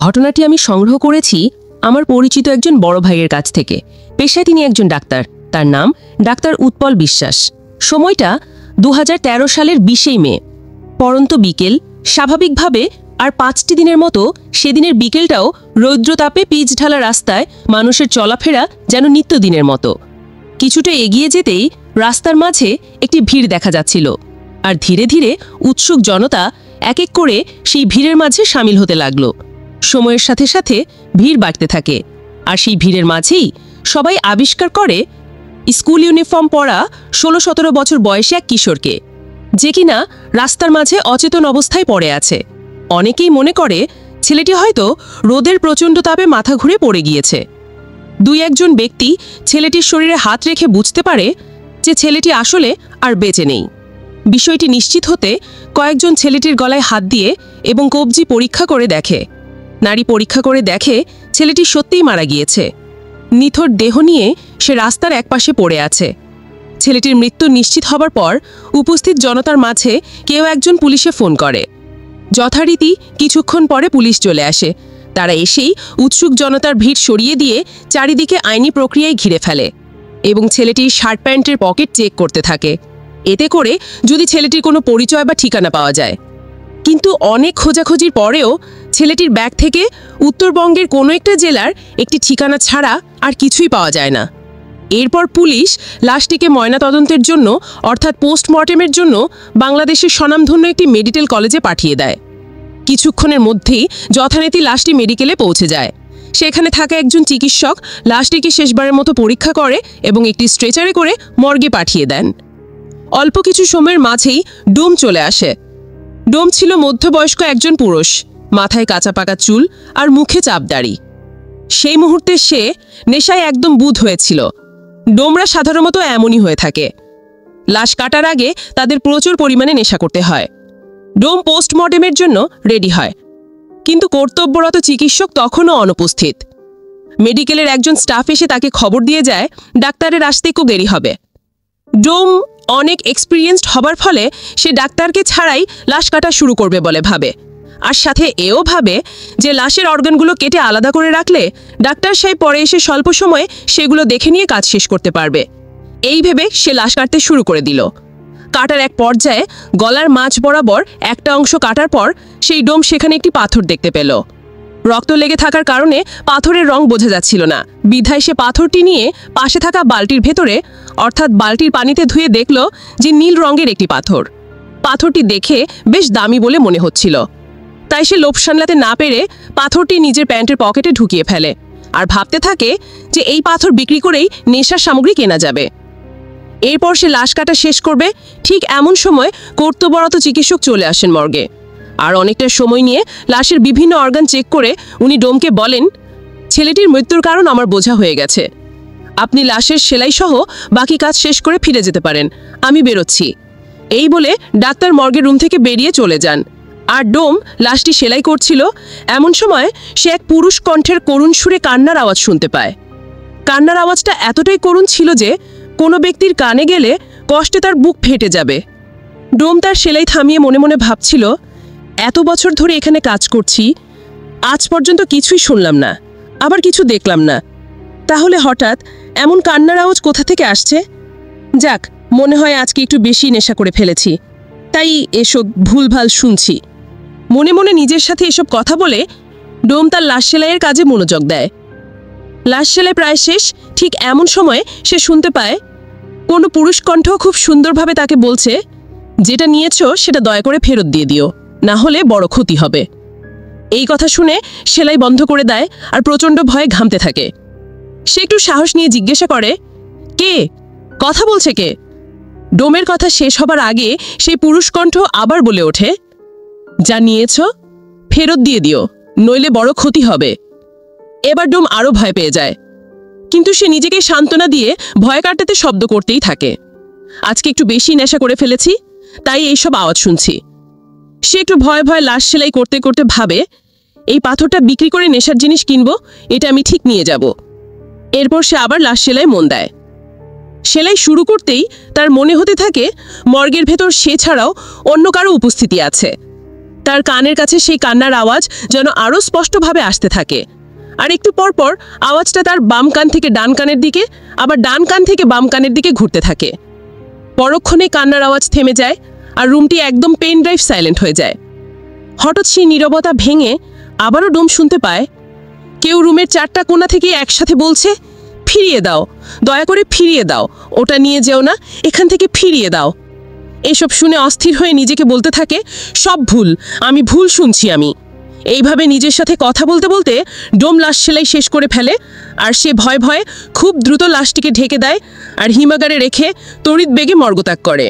ঘটনাটি আমি সংগ্রহ করেছি আমার পরিচিত একজন বড় ভাইয়ের কাছ থেকে। পেশায় তিনি একজন ডাক্তার। তার নাম ডাক্তার উৎপল বিশ্বাস। সময়টা 2013 সালের 20 মে। পরন্ত বিকেল। স্বাভাবিকভাবে আর 5টি দিনের মতো সেদিনের বিকেলটাও রৌদ্রতাপে পিচ ঢালা রাস্তায় মানুষের চলাফেরা যেন নিত্যদিনের মতো। কিছুটা এগিয়ে যেতেই রাস্তার মাঝে একটি ভিড় দেখা যাচ্ছিল, আর ধীরে ধীরে উৎসুক জনতা এক এক করে সেই ভিড়ের মাঝে সামিল হতে লাগলো। সময়ের সাথে সাথে ভিড় বাড়তে থাকে, আর সেই ভিড়ের মাঝেই সবাই আবিষ্কার করে স্কুল ইউনিফর্ম পরা 16-17 বছর বয়সী এক কিশোরকে, যে কিনা রাস্তার মাঝে অচেতন অবস্থায় পড়ে আছে। অনেকেই মনে করে ছেলেটি হয়তো রোদের প্রচণ্ড তাপে মাথা ঘুরে পড়ে গিয়েছে। 2-1 ব্যক্তি ছেলেটির শরীরে হাত রেখে বুঝতে পারে যে ছেলেটি আসলে আর বেঁচে নেই। বিষয়টি নিশ্চিত হতে কয়েকজন ছেলেটির গলায় হাত দিয়ে এবং কবজি পরীক্ষা করে দেখে। নাড়ি পরীক্ষা করে দেখে ছেলেটি সত্যিই মারা গিয়েছে। নিথর দেহ নিয়ে সে রাস্তার একপাশে পড়ে আছে। ছেলেটির মৃত্যু নিশ্চিত হবার পর উপস্থিত জনতার মাঝে কেউ একজন পুলিশে ফোন করে। যথারীতি কিছুক্ষণ পরে পুলিশ চলে আসে। তারা এসেই উৎসুক জনতার ভিড় সরিয়ে দিয়ে চারিদিকে আইনি প্রক্রিয়ায় ঘিরে ফেলে এবং ছেলেটির শার্ট প্যান্টের পকেট চেক করতে থাকে, এতে করে যদি ছেলেটির কোনো পরিচয় বা ঠিকানা পাওয়া যায়। কিন্তু অনেক খোঁজাখুঁজির পরেও ছেলেটির ব্যাগ থেকে উত্তরবঙ্গের কোনো একটা জেলার একটি ঠিকানা ছাড়া আর কিছুই পাওয়া যায় না। এরপর পুলিশ লাশটিকে ময়নাতদন্তের জন্য অর্থাৎ পোস্টমর্টেমের জন্য বাংলাদেশের স্বনামধন্য একটি মেডিকেল কলেজে পাঠিয়ে দেয়। কিছুক্ষণের মধ্যেই যথারীতি লাশটি মেডিকেলে পৌঁছে যায়। সেখানে থাকা একজন চিকিৎসক লাশটিকে শেষবারের মতো পরীক্ষা করে এবং একটি স্ট্রেচারে করে মর্গে পাঠিয়ে দেন। অল্প কিছু সময়ের মাঝেই ডোম চলে আসে। ডোম ছিল মধ্যবয়স্ক একজন পুরুষ, মাথায় কাঁচা পাকা চুল আর মুখে চাপদাড়ি। সেই মুহূর্তে সে নেশায় একদম বুঁদ হয়েছিল। ডোমরা সাধারণত এমনই হয়ে থাকে। লাশ কাটার আগে তাদের প্রচুর পরিমাণে নেশা করতে হয়। ডোম পোস্টমর্টেমের জন্য রেডি হয়, কিন্তু কর্তব্যরত চিকিৎসক তখনও অনুপস্থিত। মেডিকেলের একজন স্টাফ এসে তাকে খবর দিয়ে যায় ডাক্তারের আসতে খুব দেরি হবে। ডোম অনেক এক্সপিরিয়েন্সড হবার ফলে সে ডাক্তারকে ছাড়াই লাশ কাটা শুরু করবে বলে ভাবে, আর সাথে এও ভাবে যে লাশের অর্গানগুলো কেটে আলাদা করে রাখলে ডাক্তার সাহেব পরে এসে স্বল্প সময়ে সেগুলো দেখে নিয়ে কাজ শেষ করতে পারবে। এই ভেবে সে লাশ কাটতে শুরু করে দিল। কাটার এক পর্যায়ে গলার মাঝ বরাবর একটা অংশ কাটার পর সেই ডোম সেখানে একটি পাথর দেখতে পেল। রক্ত লেগে থাকার কারণে পাথরের রং বোঝা যাচ্ছিল না, বিধায় সে পাথরটি নিয়ে পাশে থাকা বালতির ভেতরে অর্থাৎ বালতির পানিতে ধুয়ে দেখল যে নীল রঙের একটি পাথর। পাথরটি দেখে বেশ দামি বলে মনে হচ্ছিল, তাই সে লোভ সামলাতে না পেরে পাথরটি নিজের প্যান্টের পকেটে ঢুকিয়ে ফেলে আর ভাবতে থাকে যে এই পাথর বিক্রি করেই নেশার সামগ্রী কেনা যাবে। এরপর সে লাশ কাটা শেষ করবে। ঠিক এমন সময় কর্তব্যরত চিকিৎসক চলে আসেন মর্গে, আর অনেকটা সময় নিয়ে লাশের বিভিন্ন অর্গান চেক করে উনি ডোমকে বলেন, ছেলেটির মৃত্যুর কারণ আমার বোঝা হয়ে গেছে। আপনি লাশের সেলাই সহ বাকি কাজ শেষ করে ফিরে যেতে পারেন, আমি বেরোচ্ছি। এই বলে ডাক্তার মর্গের রুম থেকে বেরিয়ে চলে যান। আর ডোম লাশটি সেলাই করছিল, এমন সময় সে এক পুরুষ কণ্ঠের করুণ সুরে কান্নার আওয়াজ শুনতে পায়। কান্নার আওয়াজটা এতটাই করুণ ছিল যে কোনো ব্যক্তির কানে গেলে কষ্টে তার বুক ফেটে যাবে। ডোম তার সেলাই থামিয়ে মনে মনে ভাবছিল, এত বছর ধরে এখানে কাজ করছি, আজ পর্যন্ত কিছুই শুনলাম না, আবার কিছু দেখলাম না, তাহলে হঠাৎ এমন কান্নার আওয়াজ কোথা থেকে আসছে? যাক, মনে হয় আজকে একটু বেশি নেশা করে ফেলেছি, তাই এসব ভুলভাল শুনছি। মনে মনে নিজের সাথে এসব কথা বলে ডোম তার লাশ সেলাইয়ের কাজে মনোযোগ দেয়। লাশ সেলাই প্রায় শেষ। ঠিক এমন সময় সে শুনতে পায় কোনো পুরুষ কণ্ঠ খুব সুন্দরভাবে তাকে বলছে, যেটা নিয়েছো সেটা দয়া করে ফেরত দিয়ে দিও, না হলে বড় ক্ষতি হবে। এই কথা শুনে সেলাই বন্ধ করে দেয় আর প্রচণ্ড ভয়ে ঘামতে থাকে। সে একটু সাহস নিয়ে জিজ্ঞাসা করে, কে? কথা বলছে কে? ডোমের কথা শেষ হবার আগে সেই পুরুষ কণ্ঠ আবার বলে ওঠে, যা নিয়েছ ফেরত দিয়ে দিও, নইলে বড় ক্ষতি হবে। এবার ডোম আরও ভয় পেয়ে যায়, কিন্তু সে নিজেকে সান্ত্বনা দিয়ে ভয় কাটাতে শব্দ করতেই থাকে। আজকে একটু বেশি নেশা করে ফেলেছি, তাই এইসব আওয়াজ শুনছি। সে একটু ভয়ে ভয়ে লাশ সেলাই করতে করতে ভাবে, এই পাথরটা বিক্রি করে নেশার জিনিস কিনবো, এটা আমি ঠিক নিয়ে যাব। এরপর সে আবার লাশ সেলাই মন দেয়। সেলাই শুরু করতেই তার মনে হতে থাকে মর্গের ভেতর সে ছাড়াও অন্য কারো উপস্থিতি আছে। তার কানের কাছে সেই কান্নার আওয়াজ যেন আরও স্পষ্টভাবে আসতে থাকে। আর একটু পর পর আওয়াজটা তার বাম কান থেকে ডান কানের দিকে, আবার ডান কান থেকে বাম কানের দিকে ঘুরতে থাকে। পরক্ষণে কান্নার আওয়াজ থেমে যায় আর রুমটি একদম পেন ড্রাইভ সাইলেন্ট হয়ে যায়। হঠাৎ সেই নীরবতা ভেঙে আবারও ডোম শুনতে পায় কেউ রুমের 4টা কোণা থেকে একসাথে বলছে, ফিরিয়ে দাও, দয়া করে ফিরিয়ে দাও, ওটা নিয়ে যেও না, এখান থেকে ফিরিয়ে দাও। এসব শুনে অস্থির হয়ে নিজেকে বলতে থাকে, সব ভুল, আমি ভুল শুনছি আমি। এইভাবে নিজের সাথে কথা বলতে বলতে ডোম লাশ সেলাই শেষ করে ফেলে, আর সে ভয়ে ভয়ে খুব দ্রুত লাশটিকে ঢেকে দেয় আর হিমাগারে রেখে তড়িৎ বেগে মর্গত্যাগ করে।